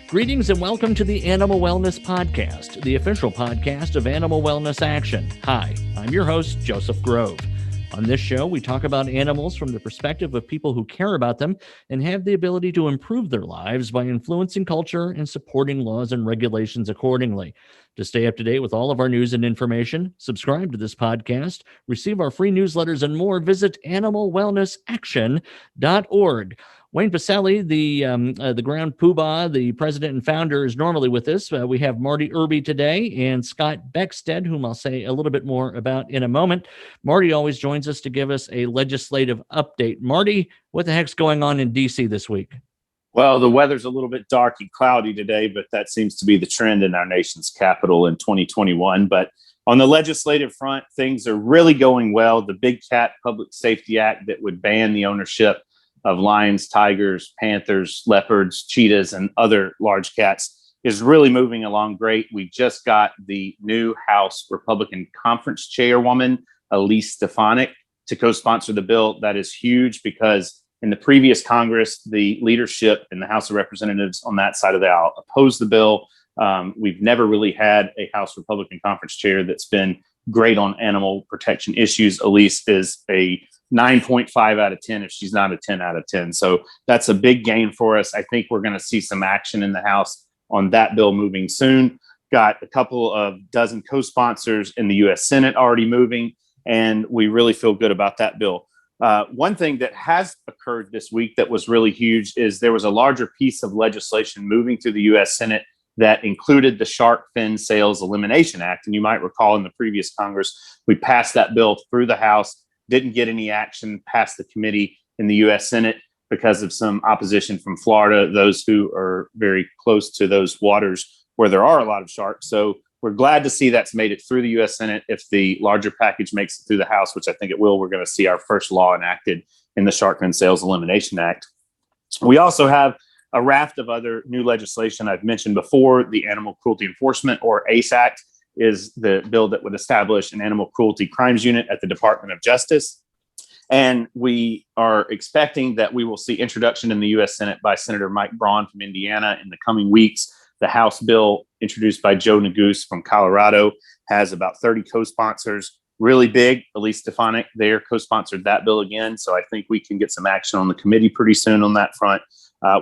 Greetings and welcome to the Animal Wellness Podcast, the official podcast of Animal Wellness Action. Hi, I'm your host, Joseph Grove. On this show, we talk about animals from the perspective of people who care about them and have the ability to improve their lives by influencing culture and supporting laws and regulations accordingly. To stay up to date with all of our news and information, subscribe to this podcast, receive our free newsletters, and more, visit animalwellnessaction.org. Wayne Pacelli, the ground poobah, the president and founder, is normally with us. We have Marty Irby today and Scott Beckstead, whom I'll say a little bit more about in a moment. Marty always joins us to give us a legislative update. Marty, what the heck's going on in D.C. this week? Well, the weather's a little bit dark and cloudy today, but that seems to be the trend in our nation's capital in 2021. But on the legislative front, things are really going well. The Big Cat Public Safety Act that would ban the ownership of lions, tigers, panthers, leopards, cheetahs, and other large cats is really moving along great. We just got the new House Republican Conference Chairwoman, Elise Stefanik, to co-sponsor the bill. That is huge because in the previous Congress, the leadership in the House of Representatives on that side of the aisle opposed the bill. We've never really had a House Republican Conference chair that's been great on animal protection issues. Elise is a 9.5 out of 10 if she's not a 10 out of 10. So that's a big gain for us. I think we're going to see some action in the House on that bill moving soon. Got a couple of dozen co-sponsors in the U.S. Senate already moving, and we really feel good about that bill. One thing that has occurred this week that was really huge is there was a larger piece of legislation moving through the U.S. Senate that included the Shark Fin Sales Elimination Act. And you might recall in the previous Congress, we passed that bill through the House, didn't get any action past the committee in the U.S. Senate because of some opposition from Florida, those who are very close to those waters where there are a lot of sharks. So we're glad to see that's made it through the U.S. Senate. If the larger package makes it through the House, which I think it will, we're going to see our first law enacted in the Shark Fin Sales Elimination Act. We also have a raft of other new legislation I've mentioned before. The Animal Cruelty Enforcement, or ACE Act, is the bill that would establish an animal cruelty crimes unit at the Department of Justice. And we are expecting that we will see introduction in the U.S. Senate by Senator Mike Braun from Indiana in the coming weeks. The House bill introduced by Joe Neguse from Colorado has about 30 co-sponsors, really big. Elise Stefanik there co-sponsored that bill again. So I think we can get some action on the committee pretty soon on that front.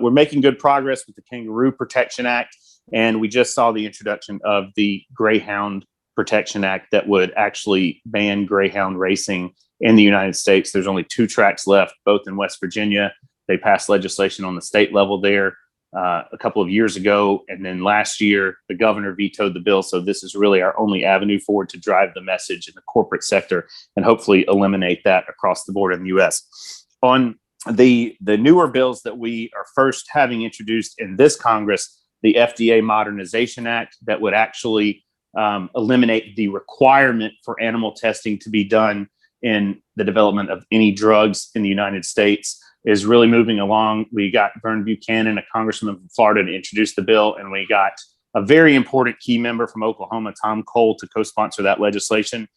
We're making good progress with the Kangaroo Protection Act, and we just saw the introduction of the Greyhound Protection Act that would actually ban greyhound racing in the United States. There's only 2 tracks left, both in West Virginia. They passed legislation on the state level there a couple of years ago, and then last year the governor vetoed the bill. So this is really our only avenue forward to drive the message in the corporate sector and hopefully eliminate that across the board in the U.S. On the newer bills that we are first having introduced in this Congress, the FDA Modernization Act, that would actually eliminate the requirement for animal testing to be done in the development of any drugs in the United States, is really moving along. We got Vern Buchanan, a congressman from Florida, to introduce the bill, and we got a very important key member from Oklahoma, Tom Cole, to co-sponsor that legislation.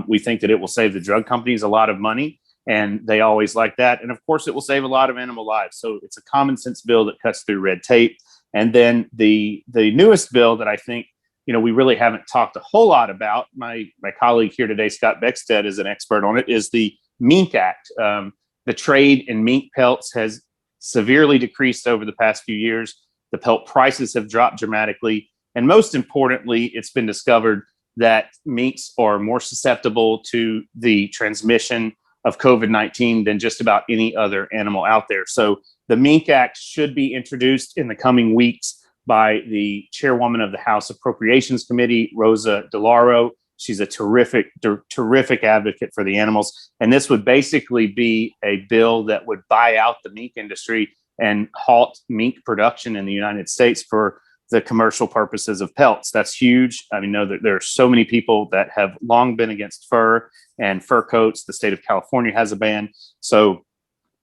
We think that it will save the drug companies a lot of money, and they always like that. And of course, it will save a lot of animal lives. So it's a common sense bill that cuts through red tape. And then the newest bill that I think, we really haven't talked a whole lot about, my colleague here today, Scott Beckstead, is an expert on it, is the Mink Act. The trade in mink pelts has severely decreased over the past few years. The pelt prices have dropped dramatically. And most importantly, it's been discovered that minks are more susceptible to the transmission of COVID-19 than just about any other animal out there. So the Mink Act should be introduced in the coming weeks by the chairwoman of the House Appropriations Committee, Rosa DeLauro. She's a terrific advocate for the animals. And this would basically be a bill that would buy out the mink industry and halt mink production in the United States for the commercial purposes of pelts. That's huge. I mean, there are so many people that have long been against fur and fur coats. The state of California has a ban. So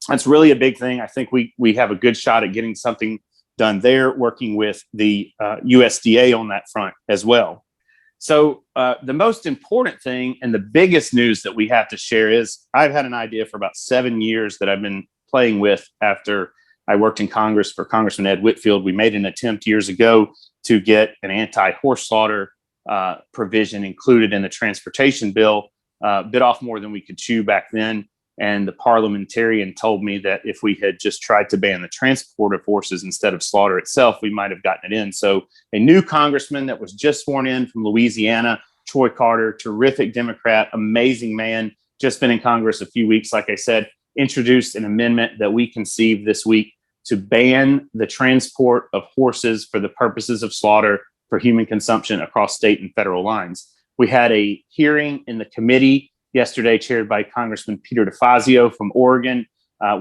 that's really a big thing. I think we have a good shot at getting something done there, working with the USDA on that front as well. So the most important thing and the biggest news that we have to share is I've had an idea for about 7 years that I've been playing with after I worked in Congress for Congressman Ed Whitfield. We made an attempt years ago to get an anti-horse slaughter provision included in the transportation bill, bit off more than we could chew back then. And the parliamentarian told me that if we had just tried to ban the transport of horses instead of slaughter itself, we might have gotten it in. So a new congressman that was just sworn in from Louisiana, Troy Carter, terrific Democrat, amazing man, just been in Congress a few weeks, like I said, introduced an amendment that we conceived this week to ban the transport of horses for the purposes of slaughter for human consumption across state and federal lines. We had a hearing in the committee yesterday chaired by Congressman Peter DeFazio from Oregon.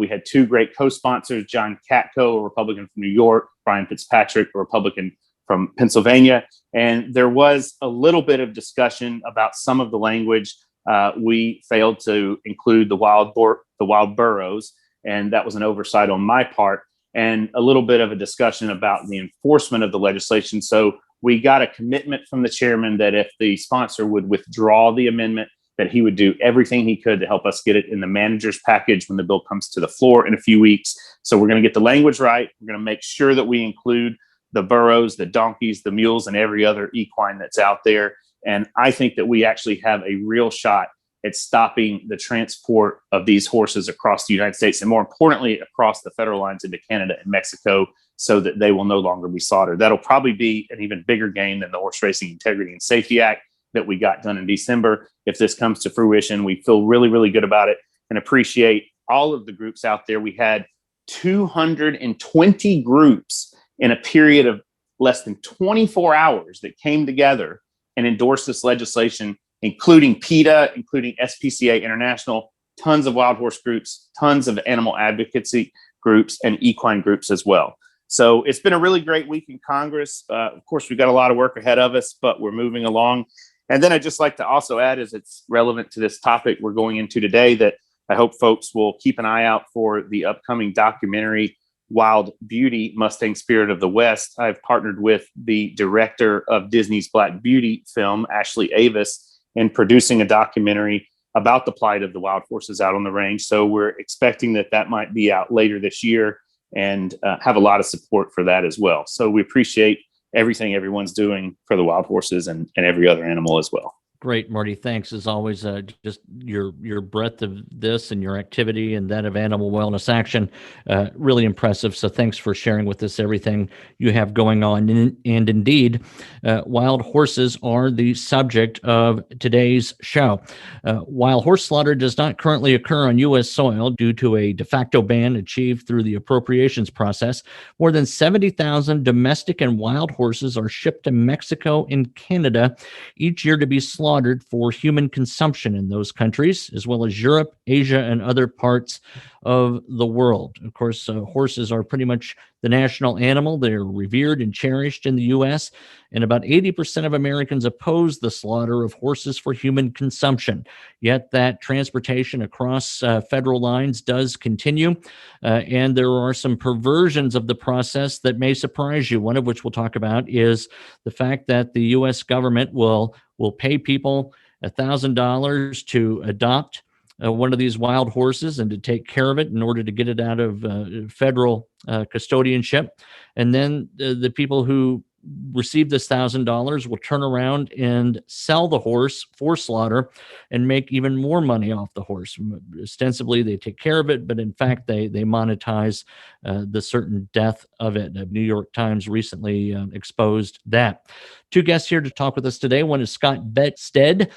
We had two great co-sponsors, John Katko, a Republican from New York, Brian Fitzpatrick, a Republican from Pennsylvania. And there was a little bit of discussion about some of the language. We failed to include the wild burros, and that was an oversight on my part, and a little bit of a discussion about the enforcement of the legislation. So we got a commitment from the chairman that if the sponsor would withdraw the amendment, that he would do everything he could to help us get it in the manager's package when the bill comes to the floor in a few weeks. So we're going to get the language right. We're going to make sure that we include the burros, the donkeys, the mules, and every other equine that's out there. And I think that we actually have a real shot at stopping the transport of these horses across the United States, and more importantly, across the federal lines into Canada and Mexico, so that they will no longer be slaughtered. That'll probably be an even bigger gain than the Horse Racing Integrity and Safety Act that we got done in December. If this comes to fruition, we feel really, really good about it and appreciate all of the groups out there. We had 220 groups in a period of less than 24 hours that came together and endorsed this legislation, including PETA, including SPCA International, tons of wild horse groups, tons of animal advocacy groups, and equine groups as well. So it's been a really great week in Congress. Of course, we've got a lot of work ahead of us, but we're moving along. And then I'd just like to also add, as it's relevant to this topic we're going into today, that I hope folks will keep an eye out for the upcoming documentary, Wild Beauty, Mustang Spirit of the West. I've partnered with the director of Disney's Black Beauty film, Ashley Avis, in producing a documentary about the plight of the wild horses out on the range. So we're expecting that might be out later this year, and have a lot of support for that as well. So we appreciate everything everyone's doing for the wild horses and every other animal as well. Great, Marty. Thanks as always. Just your breadth of this and your activity and that of Animal Wellness Action, really impressive. So thanks for sharing with us everything you have going on. And indeed, wild horses are the subject of today's show. While horse slaughter does not currently occur on U.S. soil due to a de facto ban achieved through the appropriations process, more than 70,000 domestic and wild horses are shipped to Mexico and Canada each year to be slaughtered for human consumption in those countries, as well as Europe, Asia, and other parts of the world. Of course, horses are pretty much the national animal. They're revered and cherished in the U.S., and about 80% of Americans oppose the slaughter of horses for human consumption. Yet that transportation across federal lines does continue, and there are some perversions of the process that may surprise you, one of which we'll talk about is the fact that the U.S. government will pay people $1,000 to adopt one of these wild horses and to take care of it in order to get it out of federal custodianship. And then the people who receive this $1,000 will turn around and sell the horse for slaughter and make even more money off the horse. Ostensibly, they take care of it, but in fact, they monetize the certain death of it. The New York Times recently exposed that. Two guests here to talk with us today. One is Scott Beckstead.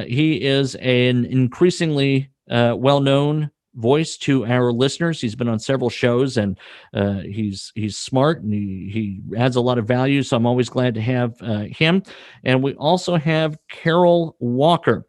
He is an increasingly well-known voice to our listeners. He's been on several shows, and he's smart, and he adds a lot of value. So I'm always glad to have him. And we also have Carol Walker.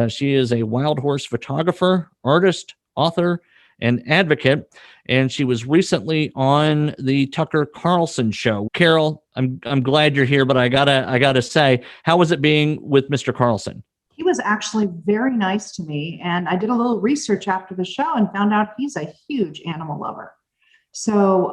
She is a wild horse photographer, artist, author, and advocate. And she was recently on the Tucker Carlson show. Carol, I'm glad you're here, but I gotta say, how was it being with Mr. Carlson? He was actually very nice to me, and I did a little research after the show and found out he's a huge animal lover. So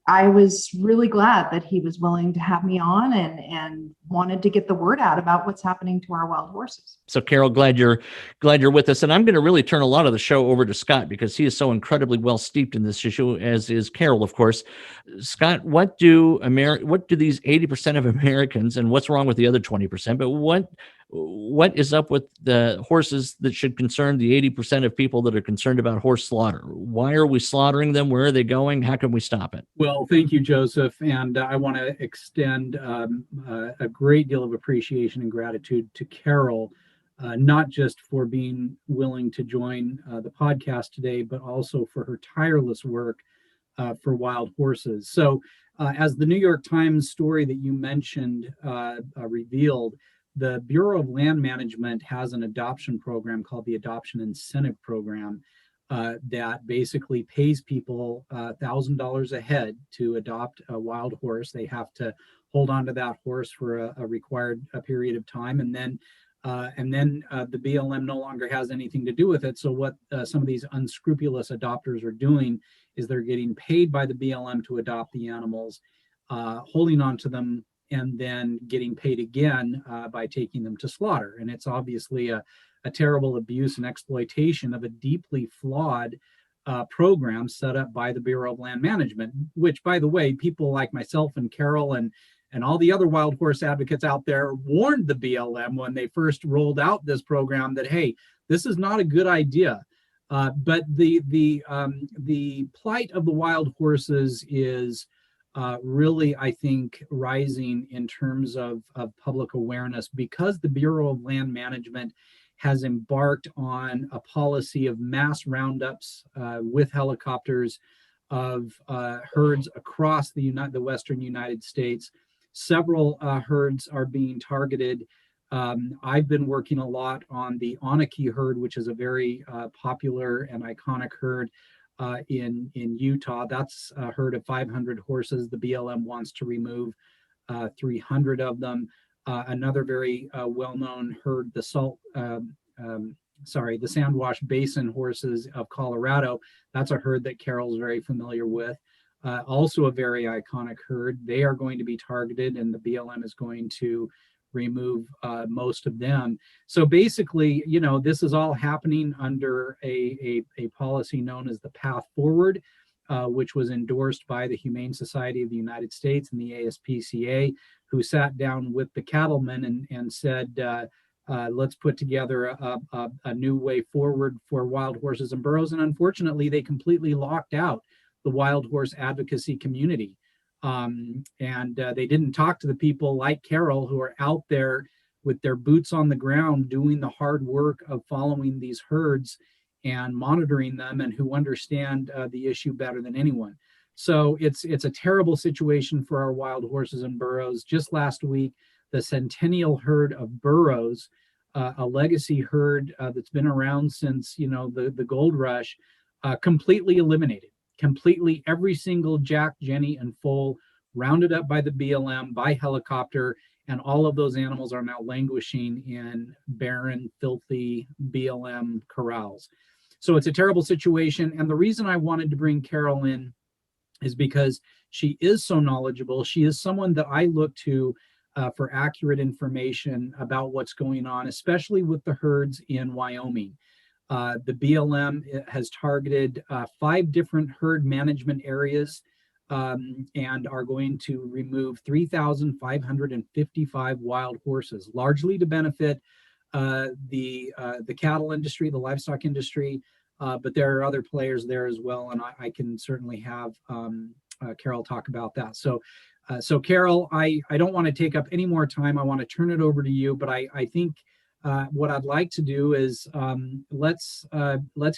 I was really glad that he was willing to have me on and wanted to get the word out about what's happening to our wild horses. So, Carol, glad you're with us, and I'm going to really turn a lot of the show over to Scott because he is so incredibly well steeped in this issue, as is Carol, of course. Scott, what do these 80% of Americans, and what's wrong with the other 20%? But what is up with the horses that should concern the 80% of people that are concerned about horse slaughter? Why are we slaughtering them? Where are they going? How can we stop it? Well, thank you, Joseph. And I want to extend a great deal of appreciation and gratitude to Carol, not just for being willing to join the podcast today, but also for her tireless work for wild horses. So as the New York Times story that you mentioned revealed, the Bureau of Land Management has an adoption program called the Adoption Incentive Program that basically pays people $1,000 a head to adopt a wild horse. They have to hold on to that horse for a required period of time, and then the BLM no longer has anything to do with it. So what some of these unscrupulous adopters are doing is they're getting paid by the BLM to adopt the animals, holding on to them, and then getting paid again by taking them to slaughter. And it's obviously a terrible abuse and exploitation of a deeply flawed program set up by the Bureau of Land Management, which, by the way, people like myself and Carol and all the other wild horse advocates out there warned the BLM when they first rolled out this program that, hey, this is not a good idea. But the plight of the wild horses is really, I think, rising in terms of public awareness because the Bureau of Land Management has embarked on a policy of mass roundups with helicopters of herds across the Western United States. Several herds are being targeted. I've been working a lot on the Onaki herd, which is a very popular and iconic herd in Utah. That's a herd of 500 horses. The BLM wants to remove 300 of them. Another very well-known herd, the Sandwash Basin horses of Colorado. That's a herd that Carol's very familiar with. Also a very iconic herd. They are going to be targeted, and the BLM is going to remove most of them. So basically, this is all happening under a policy known as the Path Forward, which was endorsed by the Humane Society of the United States and the ASPCA, who sat down with the cattlemen and said, let's put together a new way forward for wild horses and burros. And unfortunately, they completely locked out the wild horse advocacy community. And they didn't talk to the people like Carol who are out there with their boots on the ground doing the hard work of following these herds and monitoring them, and who understand the issue better than anyone. So it's a terrible situation for our wild horses and burros. Just last week, the centennial herd of burros, a legacy herd that's been around since the gold rush, completely eliminated. Completely, every single Jack, Jenny, and foal rounded up by the BLM by helicopter, and all of those animals are now languishing in barren, filthy BLM corrals. So it's a terrible situation. And the reason I wanted to bring Carol in is because she is so knowledgeable. She is someone that I look to for accurate information about what's going on, especially with the herds in Wyoming. The BLM has targeted 5 different herd management areas and are going to remove 3,555 wild horses, largely to benefit the cattle industry, the livestock industry, but there are other players there as well, and I can certainly have Carol talk about that. So Carol, I don't want to take up any more time. I want to turn it over to you, but I think what I'd like to do is let's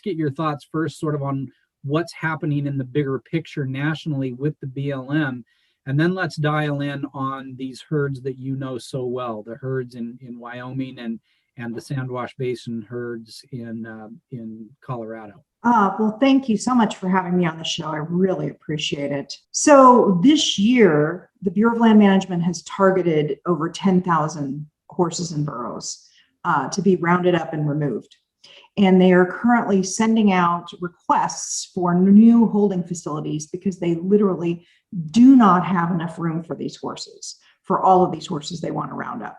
get your thoughts first, sort of on what's happening in the bigger picture nationally with the BLM, and then let's dial in on these herds that you know so well, the herds in Wyoming and the Sandwash Basin herds in Colorado. Well, thank you so much for having me on the show. I really appreciate it. So this year, the Bureau of Land Management has targeted over 10,000 horses and burros to be rounded up and removed. And they are currently sending out requests for new holding facilities because they literally do not have enough room for these horses, for all of these horses they want to round up.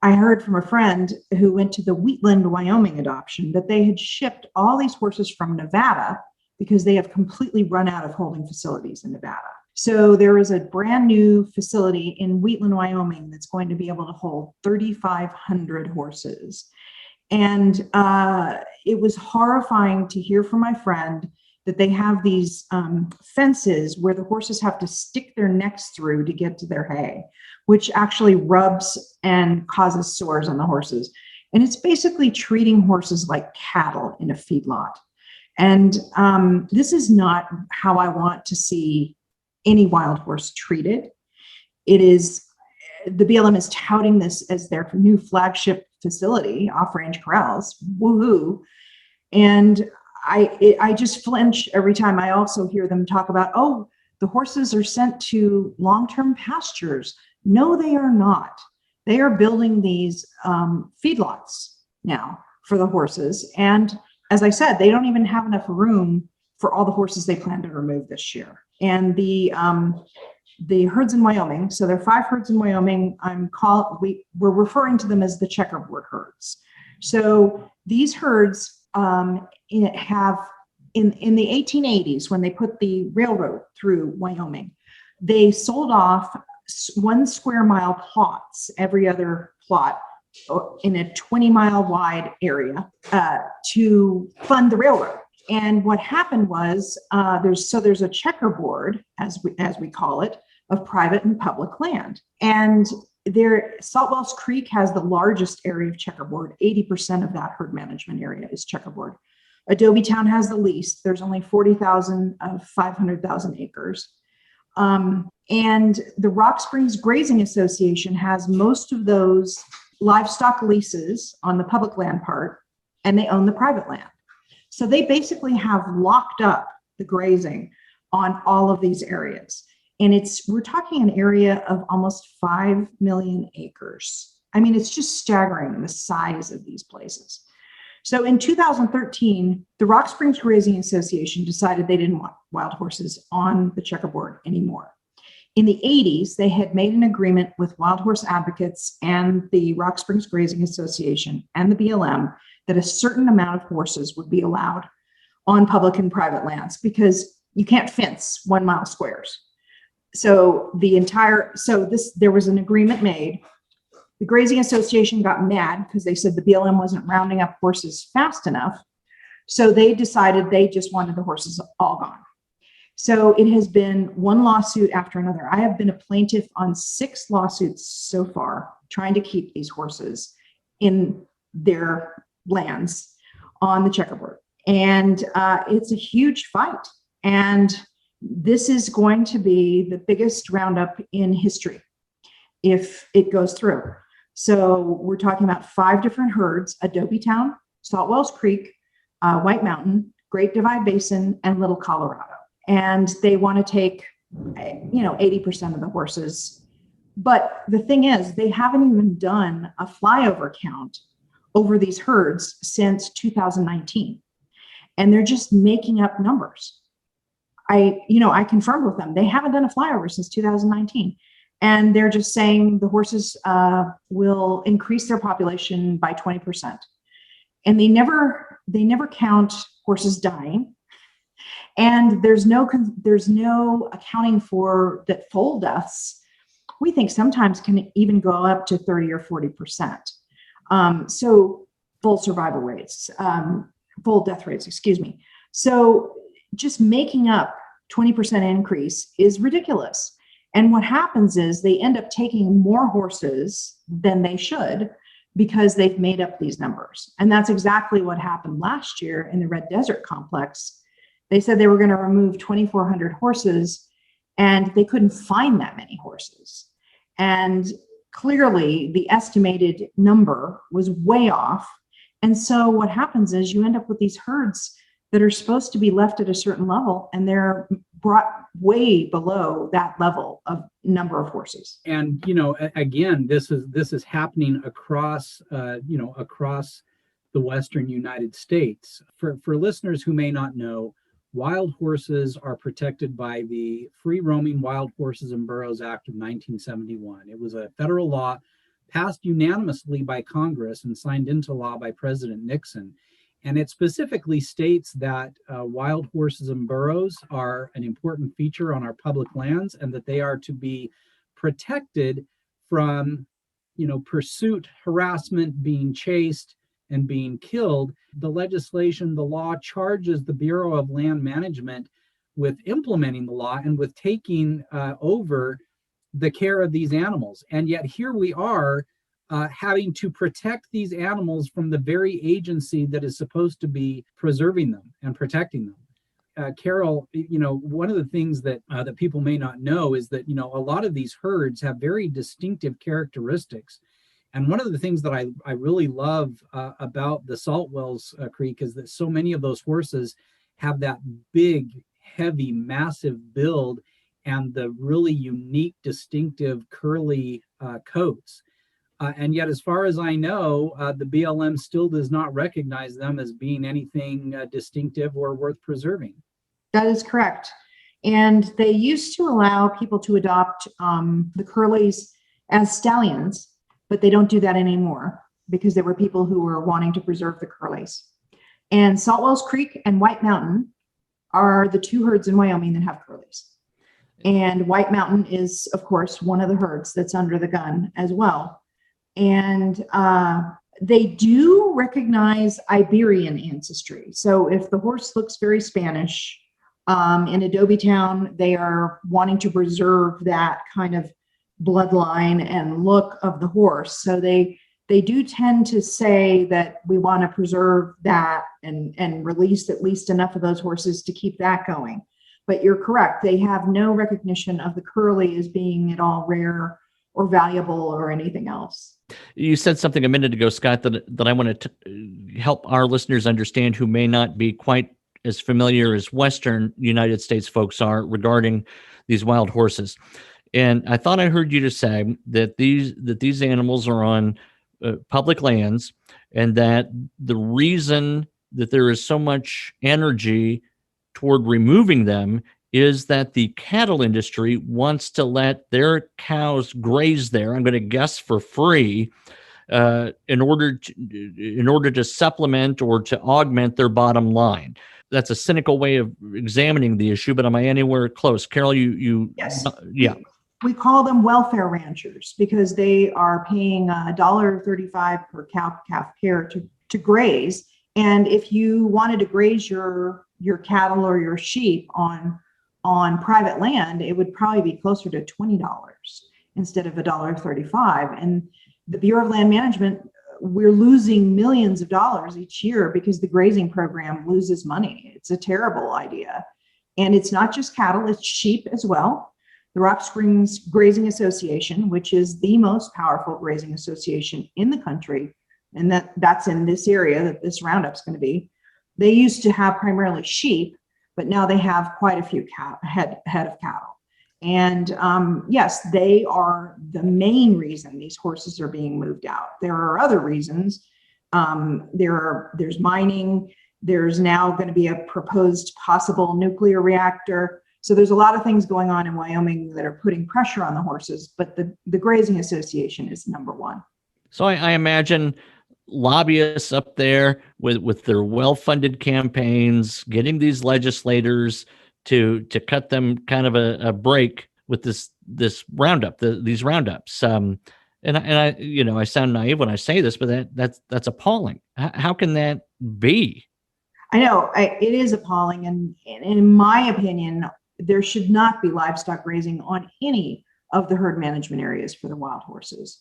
I heard from a friend who went to the Wheatland, Wyoming adoption that they had shipped all these horses from Nevada because they have completely run out of holding facilities in Nevada. So there is a brand new facility in Wheatland, Wyoming that's going to be able to hold 3,500 horses. And it was horrifying to hear from my friend that they have these fences where the horses have to stick their necks through to get to their hay, which actually rubs and causes sores on the horses. And it's basically treating horses like cattle in a feedlot. And this is not how I want to see any wild horse treated. It is, the BLM is touting this as their new flagship facility, off-range corrals, woohoo. And I just flinch every time I also hear them talk about, oh, the horses are sent to long-term pastures. No, they are not. They are building these feedlots now for the horses. And as I said, they don't even have enough room for all the horses they plan to remove this year. And the herds in Wyoming, so there are 5 herds in Wyoming. We're referring to them as the checkerboard herds. So these herds have in the 1880s, when they put the railroad through Wyoming, they sold off 1 square mile plots, every other plot in a 20-mile wide area to fund the railroad. And what happened was there's a checkerboard, as we call it, of private and public land. And Salt Wells Creek has the largest area of checkerboard. 80% of that herd management area is checkerboard. Adobe Town has the least. There's only 40,000 of 500,000 acres. And the Rock Springs Grazing Association has most of those livestock leases on the public land part, and they own the private land. So they basically have locked up the grazing on all of these areas. And we're talking an area of almost 5 million acres. I mean, it's just staggering the size of these places. So in 2013, the Rock Springs Grazing Association decided they didn't want wild horses on the checkerboard anymore. In the 80s, they had made an agreement with wild horse advocates and the Rock Springs Grazing Association and the BLM that a certain amount of horses would be allowed on public and private lands because you can't fence 1 mile squares. So there was an agreement made. The Grazing Association got mad because they said the BLM wasn't rounding up horses fast enough. So they decided they just wanted the horses all gone. So it has been one lawsuit after another. I have been a plaintiff on 6 lawsuits so far, trying to keep these horses in their lands on the checkerboard. And it's a huge fight. And this is going to be the biggest roundup in history if it goes through. So we're talking about 5 different herds: Adobe Town, Salt Wells Creek, White Mountain, Great Divide Basin, and Little Colorado. And they want to take, 80% of the horses. But the thing is, they haven't even done a flyover count over these herds since 2019. And they're just making up numbers. I confirmed with them. They haven't done a flyover since 2019. And they're just saying the horses will increase their population by 20%. And they never count horses dying. And there's no accounting for that foal deaths. We think sometimes can even go up to 30 or 40%. So full survival rates, full death rates, excuse me. So just making up 20% increase is ridiculous. And what happens is they end up taking more horses than they should because they've made up these numbers. And that's exactly what happened last year in the Red Desert Complex. They said they were going to remove 2,400 horses, and they couldn't find that many horses. And clearly the estimated number was way off. And so what happens is you end up with these herds that are supposed to be left at a certain level, and they're brought way below that level of number of horses. And again, this is happening across the Western United States. For listeners who may not know, wild horses are protected by the Free Roaming Wild Horses and Burros Act of 1971. It was a federal law passed unanimously by Congress and signed into law by President Nixon. And it specifically states that wild horses and burros are an important feature on our public lands and that they are to be protected from, pursuit, harassment, being chased, and being killed. The legislation, the law charges the Bureau of Land Management with implementing the law and with taking over the care of these animals. And yet here we are having to protect these animals from the very agency that is supposed to be preserving them and protecting them. Carol, one of the things that people may not know is that, a lot of these herds have very distinctive characteristics. And one of the things that I really love about the Saltwells Creek is that so many of those horses have that big, heavy, massive build and the really unique, distinctive, curly coats. And yet, as far as I know, the BLM still does not recognize them as being anything distinctive or worth preserving. That is correct. And they used to allow people to adopt the curlies as stallions, but they don't do that anymore because there were people who were wanting to preserve the curlies. And Saltwells Creek and White Mountain are the two herds in Wyoming that have curlies. And White Mountain is, of course, one of the herds that's under the gun as well. And they do recognize Iberian ancestry. So if the horse looks very Spanish, in Adobe Town, they are wanting to preserve that kind of bloodline and look of the horse. So they do tend to say that we want to preserve that and release at least enough of those horses to keep that going. But you're correct. They have no recognition of the curly as being at all rare or valuable or anything else. You said something a minute ago, Scott, that I want to help our listeners understand who may not be quite as familiar as Western United States folks are regarding these wild horses. And I thought I heard you to say that these animals are on public lands, and that the reason that there is so much energy toward removing them is that the cattle industry wants to let their cows graze there, I'm going to guess for free, in order to supplement or to augment their bottom line. That's a cynical way of examining the issue, but am I anywhere close? Carol, Yes. Yeah. We call them welfare ranchers because they are paying $1.35 per calf pair to graze. And if you wanted to graze your cattle or your sheep on private land, it would probably be closer to $20 instead of $1.35. And the Bureau of Land Management, we're losing millions of dollars each year because the grazing program loses money. It's a terrible idea. And it's not just cattle, it's sheep as well. The Rock Springs Grazing Association, which is the most powerful grazing association in the country, and that's in this area that this roundup's going to be. They used to have primarily sheep, but now they have quite a few head of cattle. And yes, they are the main reason these horses are being moved out. There are other reasons. There's mining. There's now going to be a proposed possible nuclear reactor. So there's a lot of things going on in Wyoming that are putting pressure on the horses, but the Grazing Association is number one. So I imagine lobbyists up there with their well-funded campaigns, getting these legislators to cut them kind of a break with this roundup, these roundups. And I sound naive when I say this, but that's appalling. How can that be? I know it is appalling, and in my opinion, there should not be livestock grazing on any of the herd management areas for the wild horses.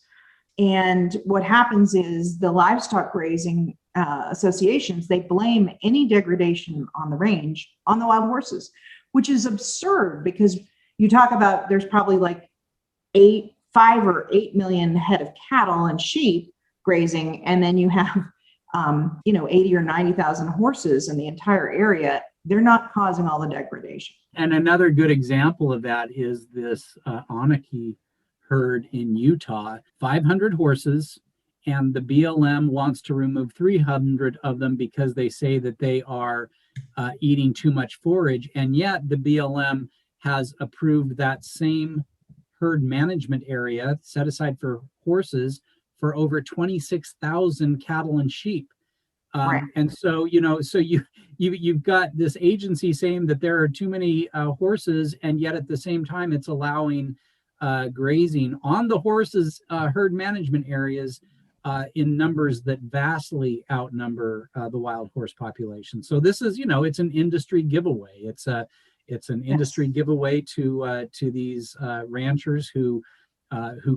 And what happens is the livestock grazing associations, they blame any degradation on the range on the wild horses, which is absurd because you talk about there's probably like 5 or 8 million head of cattle and sheep grazing, and then you have 80 or 90,000 horses in the entire area. They're not causing all the degradation. And another good example of that is this Anarchy herd in Utah, 500 horses, and the BLM wants to remove 300 of them because they say that they are eating too much forage. And yet the BLM has approved that same herd management area set aside for horses for over 26,000 cattle and sheep. Right. And so, you've got this agency saying that there are too many horses, and yet at the same time, it's allowing grazing on the horses' herd management areas in numbers that vastly outnumber the wild horse population. So this is, it's an industry giveaway. It's an industry giveaway to these ranchers who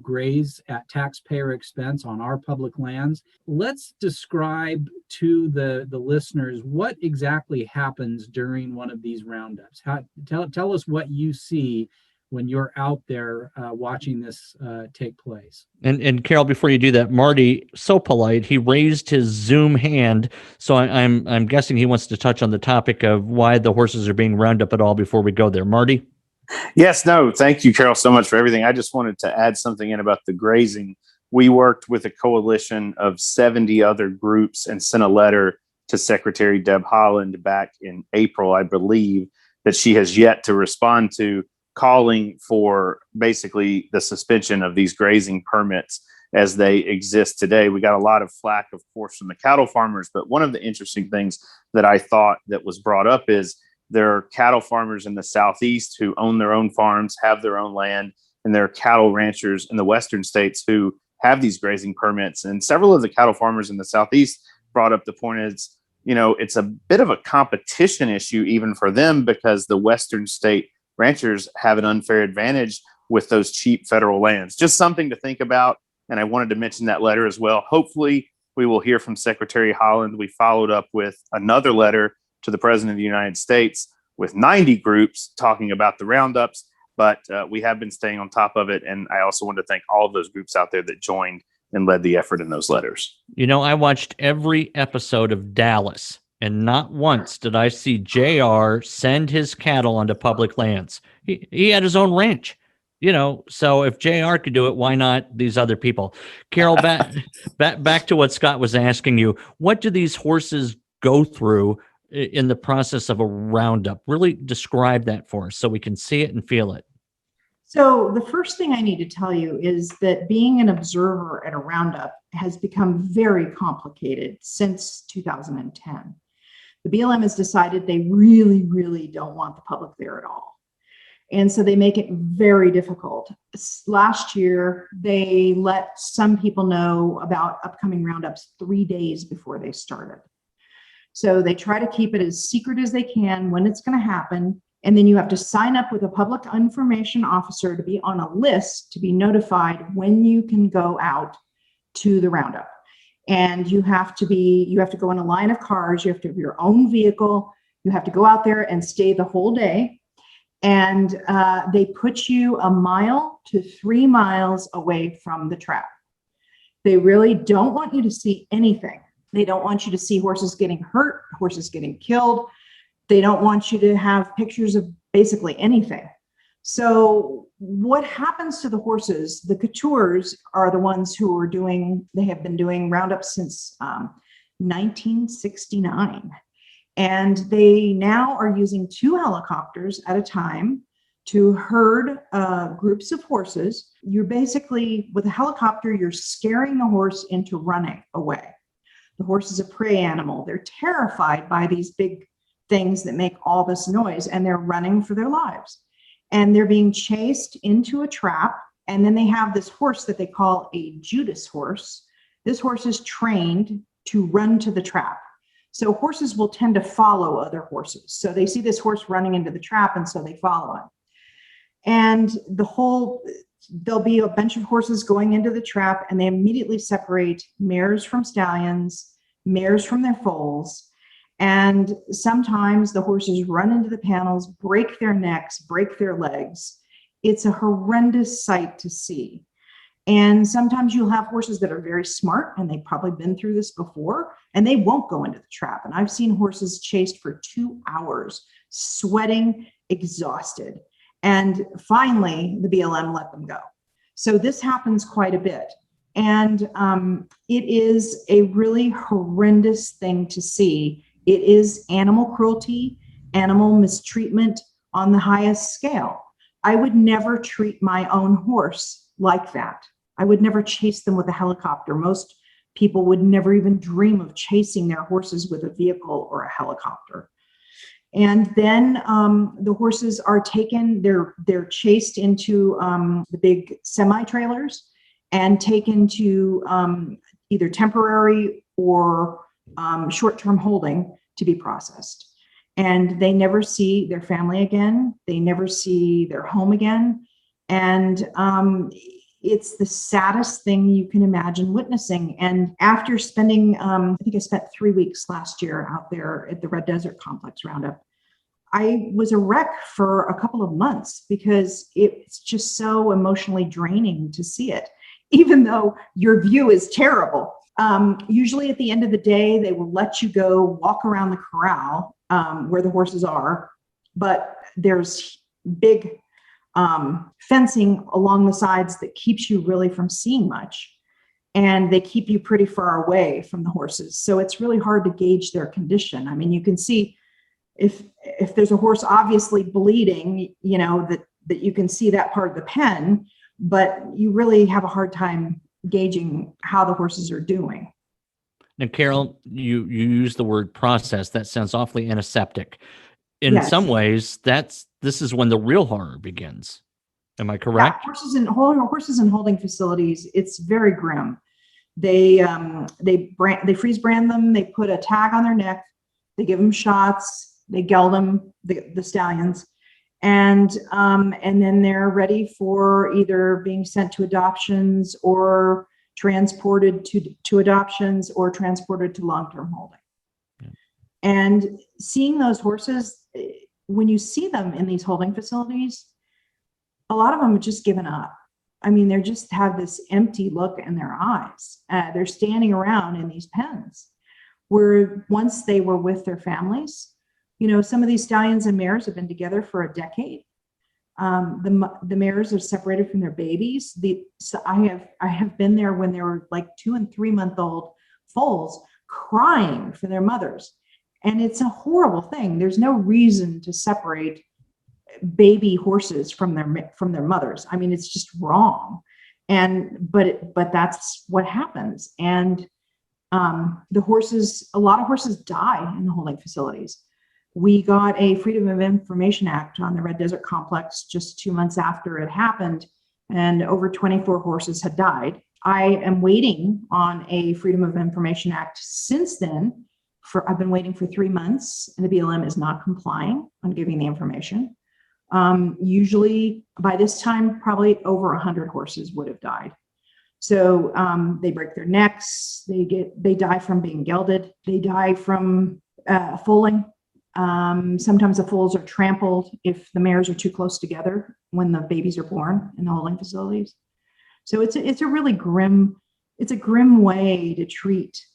graze at taxpayer expense on our public lands. Let's describe to the listeners what exactly happens during one of these roundups. Tell us what you see when you're out there watching this take place. And Carol, before you do that, Marty, so polite, he raised his Zoom hand. So I'm guessing he wants to touch on the topic of why the horses are being rounded up at all before we go there. Marty? Yes, no, thank you, Carol, so much for everything. I just wanted to add something in about the grazing. We worked with a coalition of 70 other groups and sent a letter to Secretary Deb Haaland back in April, I believe, that she has yet to respond to, calling for basically the suspension of these grazing permits as they exist today. We got a lot of flack, of course, from the cattle farmers, but one of the interesting things that I thought that was brought up is there are cattle farmers in the Southeast who own their own farms, have their own land, and there are cattle ranchers in the Western states who have these grazing permits. And several of the cattle farmers in the Southeast brought up the point is, it's a bit of a competition issue even for them because the Western state ranchers have an unfair advantage with those cheap federal lands. Just something to think about. And I wanted to mention that letter as well. Hopefully we will hear from Secretary Haaland. We followed up with another letter to the President of the United States with 90 groups talking about the roundups, but we have been staying on top of it. And I also want to thank all of those groups out there that joined and led the effort in those letters. I watched every episode of Dallas, and not once did I see JR send his cattle onto public lands. He had his own ranch, so if JR could do it, why not these other people? Carol, back to what Scott was asking you. What do these horses go through in the process of a roundup? Really describe that for us so we can see it and feel it. So the first thing I need to tell you is that being an observer at a roundup has become very complicated since 2010. The BLM has decided they really, really don't want the public there at all. And so they make it very difficult. Last year, they let some people know about upcoming roundups 3 days before they started. So they try to keep it as secret as they can when it's going to happen. And then you have to sign up with a public information officer to be on a list to be notified when you can go out to the roundup. And you have to go in a line of cars. You have to have your own vehicle. You have to go out there and stay the whole day. And they put you 1 mile to 3 miles away from the trap. They really don't want you to see anything. They don't want you to see horses getting hurt, horses getting killed. They don't want you to have pictures of basically anything. So what happens to the horses? The coutures are the ones who are they have been doing roundups since 1969. And they now are using 2 helicopters at a time to herd groups of horses. You're basically, with a helicopter, you're scaring the horse into running away. The horse is a prey animal. They're terrified by these big things that make all this noise, and they're running for their lives. And they're being chased into a trap. And then they have this horse that they call a Judas horse. This horse is trained to run to the trap. So horses will tend to follow other horses. So they see this horse running into the trap, and so they follow him. And there'll be a bunch of horses going into the trap, and they immediately separate mares from stallions, mares from their foals. And sometimes the horses run into the panels, break their necks, break their legs. It's a horrendous sight to see. And sometimes you'll have horses that are very smart, and they've probably been through this before, and they won't go into the trap. And I've seen horses chased for 2 hours, sweating, exhausted. And finally, the BLM let them go. So this happens quite a bit. And it is a really horrendous thing to see. It is animal cruelty, animal mistreatment on the highest scale. I would never treat my own horse like that. I would never chase them with a helicopter. Most people would never even dream of chasing their horses with a vehicle or a helicopter. And then the horses are taken, they're chased into the big semi-trailers and taken to either temporary or short-term holding to be processed. And they never see their family again. They never see their home again. And it's the saddest thing you can imagine witnessing. And after spending, I think I spent 3 weeks last year out there at the Red Desert Complex Roundup, I was a wreck for a couple of months because it's just so emotionally draining to see it, even though your view is terrible. Usually at the end of the day, they will let you go walk around the corral where the horses are, but there's big fencing along the sides that keeps you really from seeing much. And they keep you pretty far away from the horses. So it's really hard to gauge their condition. I mean, you can see if there's a horse obviously bleeding, you know, that you can see that part of the pen, but you really have a hard time gauging how the horses are doing. Now, Carol, you use the word process. That sounds awfully antiseptic. In Yes. some ways, this is when the real horror begins. Am I correct? Yeah, horses in holding facilities, it's very grim. They freeze brand them. They put a tag on their neck. They give them shots. They geld them, the stallions, and then they're ready for either being sent to adoptions or transported to adoptions or transported to long-term holding. Yeah. And seeing those horses, when you see them in these holding facilities, a lot of them have just given up. I mean, they just have this empty look in their eyes. They're standing around in these pens where once they were with their families. You know, some of these stallions and mares have been together for a decade. The mares are separated from their babies. I have been there when they were like 2 and 3 month old foals crying for their mothers, and it's a horrible thing. There's no reason to separate baby horses from their mothers. I mean, it's just wrong. But that's what happens. And a lot of horses die in the holding facilities. We got a Freedom of Information Act on the Red Desert Complex just 2 months after it happened, and over 24 horses had died. I am waiting on a Freedom of Information Act since then. I've been waiting for 3 months, and the BLM is not complying on giving the information. Usually by this time, probably over 100 horses would have died. So they break their necks, they die from being gelded, they die from foaling. Sometimes the foals are trampled if the mares are too close together when the babies are born in the holding facilities. So it's a really grim way to treat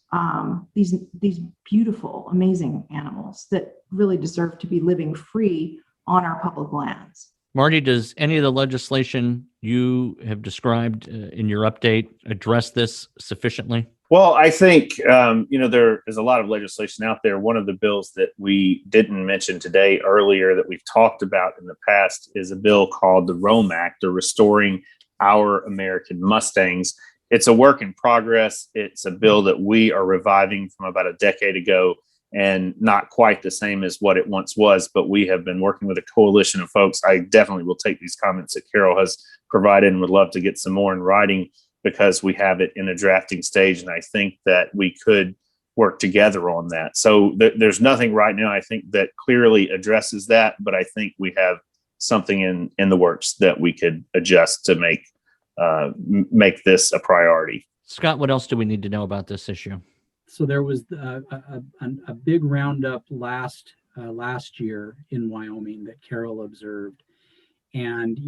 these beautiful, amazing animals that really deserve to be living free on our public lands. Marty, does any of the legislation you have described in your update address this sufficiently? Well, I think, there is a lot of legislation out there. One of the bills that we didn't mention today earlier that we've talked about in the past is a bill called the Rome Act, or Restoring Our American Mustangs. It's a work in progress. It's a bill that we are reviving from about a decade ago, and not quite the same as what it once was, but we have been working with a coalition of folks. I definitely will take these comments that Carol has provided and would love to get some more in writing, because we have it in a drafting stage. And I think that we could work together on that. So there's nothing right now, I think, that clearly addresses that, but I think we have something in the works that we could adjust to make this a priority. Scott, what else do we need to know about this issue? So there was a big roundup last year in Wyoming that Carol observed. And,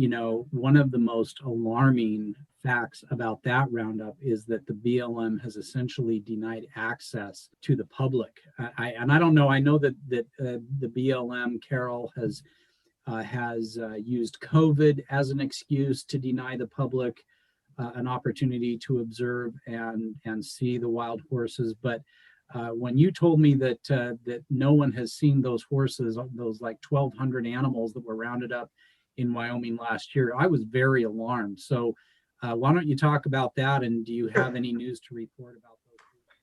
one of the most alarming facts about that roundup is that the BLM has essentially denied access to the public. I don't know. I know that the BLM, Carol, has used COVID as an excuse to deny the public an opportunity to observe and see the wild horses. But when you told me that no one has seen those horses, those like 1,200 animals that were rounded up in Wyoming last year, I was very alarmed. So why don't you talk about that? And do you have any news to report about those?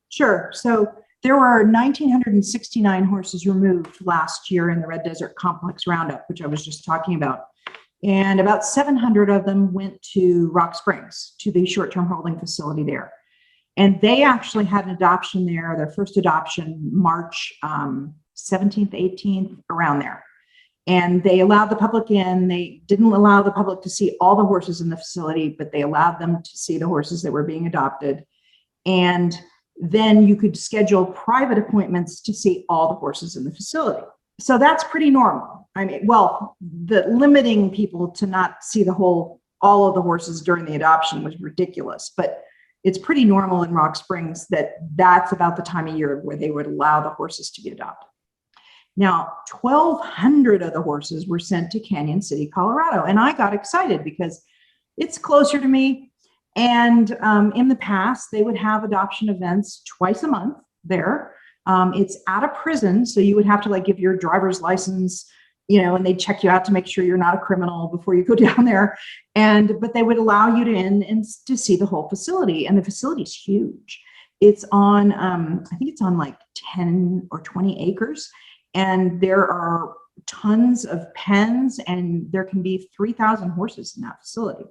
Sure. So there were 1,969 horses removed last year in the Red Desert Complex Roundup, which I was just talking about. And about 700 of them went to Rock Springs, to the short-term holding facility there. And they actually had an adoption there, their first adoption, March 17th, 18th, around there. And they allowed the public in. They didn't allow the public to see all the horses in the facility, but they allowed them to see the horses that were being adopted. And then you could schedule private appointments to see all the horses in the facility. So that's pretty normal. I mean, well, the limiting people to not see all of the horses during the adoption was ridiculous, but it's pretty normal in Rock Springs that's about the time of year where they would allow the horses to be adopted. Now, 1,200 of the horses were sent to Canyon City, Colorado, and I got excited because it's closer to me. And in the past, they would have adoption events twice a month there. It's at a prison, so you would have to give your driver's license, and they'd check you out to make sure you're not a criminal before you go down there. But they would allow you to in and to see the whole facility, and the facility's huge. It's on, I think it's on 10 or 20 acres, and there are tons of pens, and there can be 3,000 horses in that facility.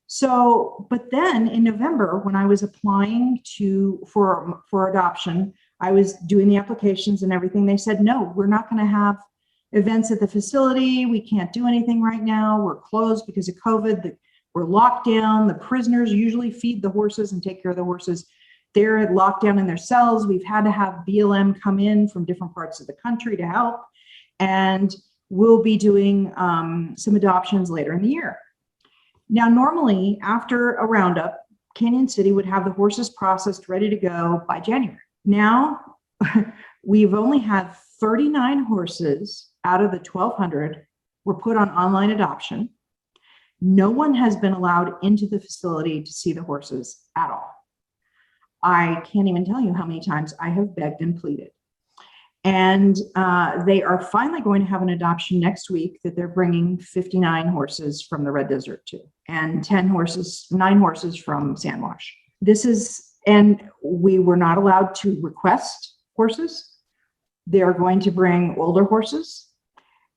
So, but then in November, when I was applying for adoption, I was doing the applications and everything. They said, no, we're not going to have events at the facility. We can't do anything right now. We're closed because of COVID. We're locked down. The prisoners usually feed the horses and take care of the horses. They're locked down in their cells. We've had to have BLM come in from different parts of the country to help. And we'll be doing some adoptions later in the year. Now, normally after a roundup, Canyon City would have the horses processed, ready to go by January. Now, we've only had 39 horses out of the 1,200 were put on online adoption. No one has been allowed into the facility to see the horses at all. I can't even tell you how many times I have begged and pleaded. And they are finally going to have an adoption next week that they're bringing 59 horses from the Red Desert to, and 9 horses from Sandwash. And we were not allowed to request horses. They are going to bring older horses,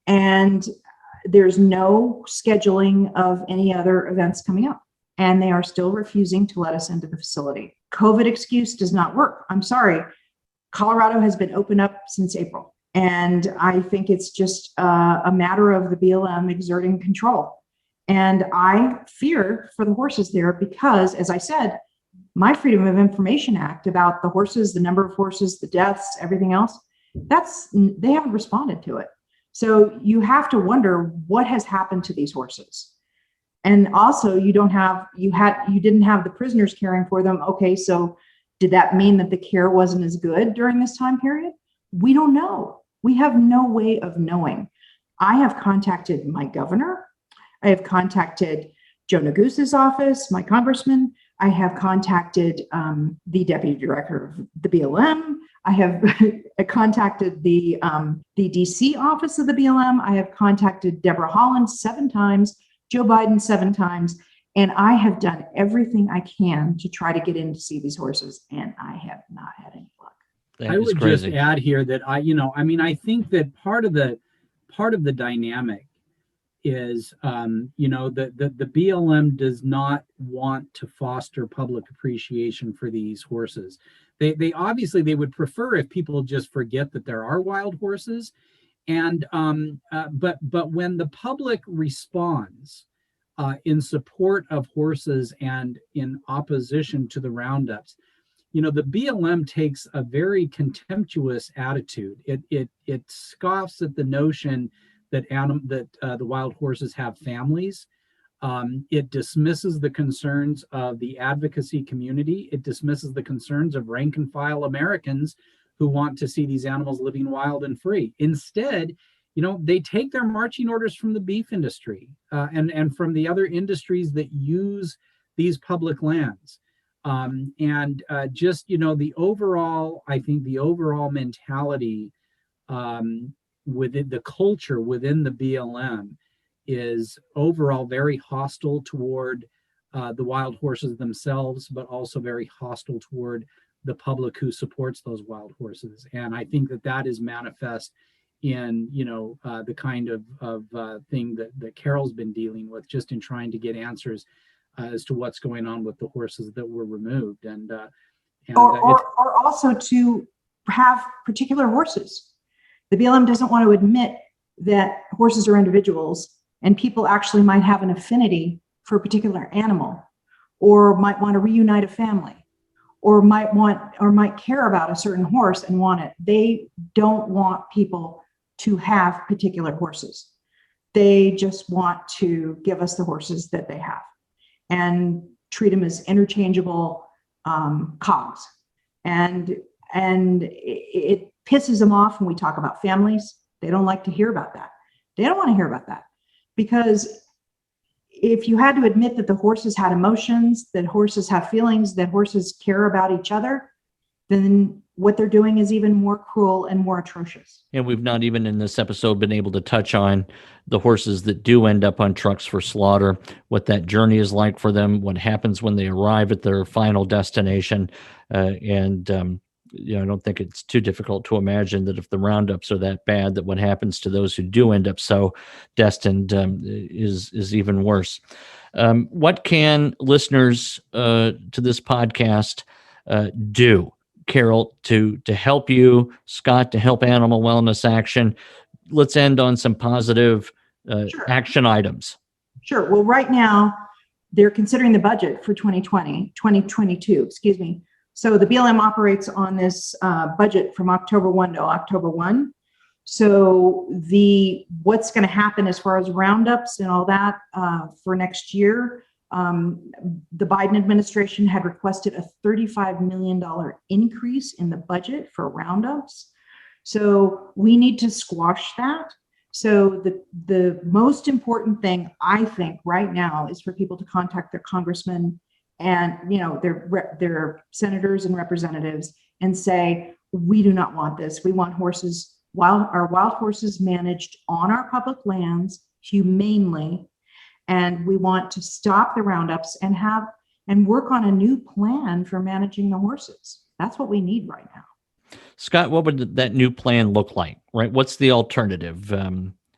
and there's no scheduling of any other events coming up. And they are still refusing to let us into the facility. COVID excuse does not work. I'm sorry. Colorado has been open up since April. And I think it's just a matter of the BLM exerting control. And I fear for the horses there because, as I said, my Freedom of Information Act about the horses, the number of horses, the deaths, everything else, they haven't responded to it. So you have to wonder what has happened to these horses. And also you didn't have the prisoners caring for them. Okay, so did that mean that the care wasn't as good during this time period? We don't know. We have no way of knowing. I have contacted my governor. I have contacted Joe Negus's office, my congressman. I have contacted the deputy director of the BLM. I have contacted the DC office of the BLM. I have contacted Deborah Holland 7 times, Joe Biden 7 times, and I have done everything I can to try to get in to see these horses, and I have not had any luck. I would just add here that I think that part of the dynamic is, the BLM does not want to foster public appreciation for these horses. They obviously would prefer if people just forget that there are wild horses, and but when the public responds in support of horses and in opposition to the roundups, the BLM takes a very contemptuous attitude. It scoffs at the notion that the wild horses have families. It dismisses the concerns of the advocacy community. It dismisses the concerns of rank and file Americans who want to see these animals living wild and free. Instead, they take their marching orders from the beef industry and from the other industries that use these public lands. Just, I think the overall mentality within the culture within the BLM is overall very hostile toward the wild horses themselves, but also very hostile toward the public who supports those wild horses. And I think that is manifest in the kind of thing that Carol's been dealing with, just in trying to get answers as to what's going on with the horses that were removed, or also to have particular horses. The BLM doesn't want to admit that horses are individuals, and people actually might have an affinity for a particular animal, or might want to reunite a family, or might care about a certain horse and want it. They don't want people to have particular horses. They just want to give us the horses that they have and treat them as interchangeable cogs. And it pisses them off when we talk about families. They don't like to hear about that. They don't want to hear about that, because if you had to admit that the horses had emotions, that horses have feelings, that horses care about each other, then what they're doing is even more cruel and more atrocious. And we've not even in this episode been able to touch on the horses that do end up on trucks for slaughter, what that journey is like for them, what happens when they arrive at their final destination. I don't think it's too difficult to imagine that if the roundups are that bad, that what happens to those who do end up so destined is even worse. What can listeners to this podcast do, Carol, to help you, Scott, to help Animal Wellness Action? Let's end on some positive Sure. action items. Sure. Well, right now, they're considering the budget for 2022, excuse me. So the BLM operates on this budget from October 1 to October 1. So what's going to happen as far as roundups and all that for next year, the Biden administration had requested a $35 million increase in the budget for roundups. So we need to squash that. So the most important thing, I think, right now is for people to contact their congressmen and their senators and representatives and say, we do not want this. We want our wild horses managed on our public lands humanely, and we want to stop the roundups and work on a new plan for managing the horses. That's what we need right now. Scott, what would that new plan look like, right? What's the alternative?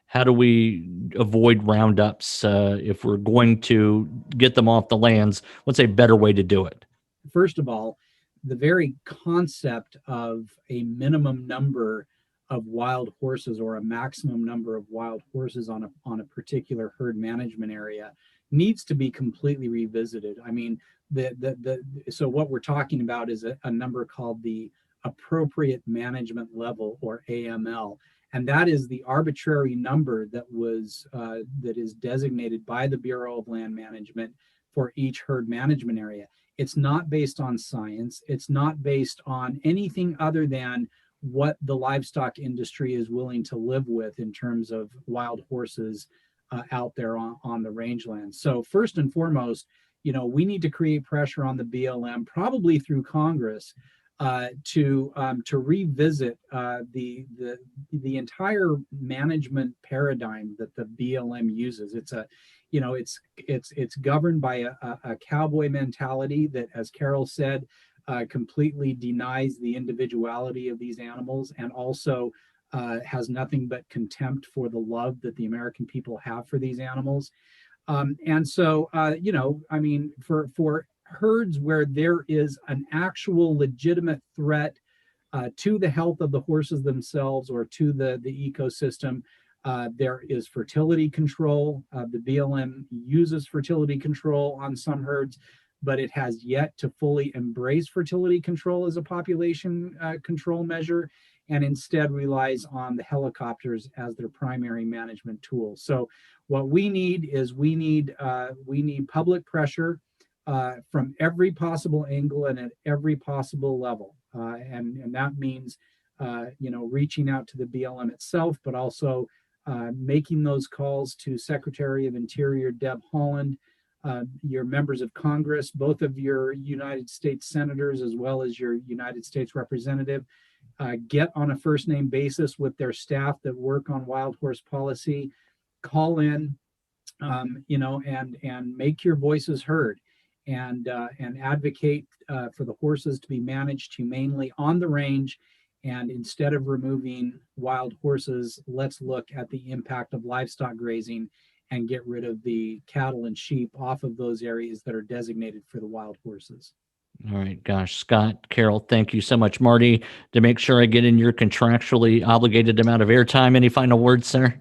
How do we avoid roundups if we're going to get them off the lands? What's a better way to do it? First of all, the very concept of a minimum number of wild horses or a maximum number of wild horses on a particular herd management area needs to be completely revisited. I mean, so what we're talking about is a number called the appropriate management level, or AML. And that is the arbitrary number that is designated by the Bureau of Land Management for each herd management area. It's not based on science. It's not based on anything other than what the livestock industry is willing to live with in terms of wild horses out there on the rangelands. So first and foremost, we need to create pressure on the BLM, probably through Congress, to revisit the entire management paradigm that the BLM uses. It's governed by a cowboy mentality that, as Carol said, completely denies the individuality of these animals, and also has nothing but contempt for the love that the American people have for these animals. For herds where there is an actual legitimate threat to the health of the horses themselves or to the ecosystem, there is fertility control. The BLM uses fertility control on some herds, but it has yet to fully embrace fertility control as a population control measure, and instead relies on the helicopters as their primary management tool. So what we need is we need public pressure from every possible angle and at every possible level. And that means, reaching out to the BLM itself, but also making those calls to Secretary of Interior Deb Haaland, your members of Congress, both of your United States senators, as well as your United States representative, get on a first name basis with their staff that work on wild horse policy, call in, and make your voices heard, and advocate for the horses to be managed humanely on the range. And instead of removing wild horses, let's look at the impact of livestock grazing and get rid of the cattle and sheep off of those areas that are designated for the wild horses. All right, gosh, Scott, Carol, thank you so much. Marty, to make sure I get in your contractually obligated amount of airtime, any final words, sir?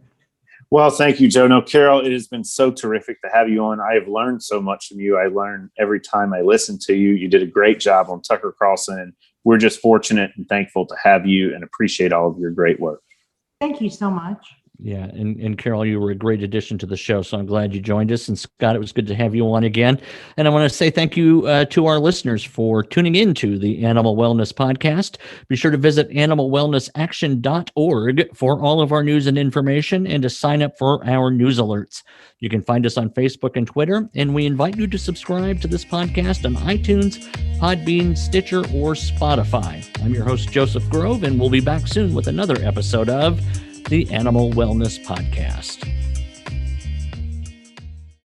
Well, thank you, Joe. No, Carol, it has been so terrific to have you on. I have learned so much from you. I learn every time I listen to you. You did a great job on Tucker Carlson, and we're just fortunate and thankful to have you and appreciate all of your great work. Thank you so much. Yeah, and Carol, you were a great addition to the show, so I'm glad you joined us. And Scott, it was good to have you on again. And I want to say thank you to our listeners for tuning in to the Animal Wellness Podcast. Be sure to visit animalwellnessaction.org for all of our news and information, and to sign up for our news alerts. You can find us on Facebook and Twitter, and we invite you to subscribe to this podcast on iTunes, Podbean, Stitcher, or Spotify. I'm your host, Joseph Grove, and we'll be back soon with another episode of the Animal Wellness Podcast.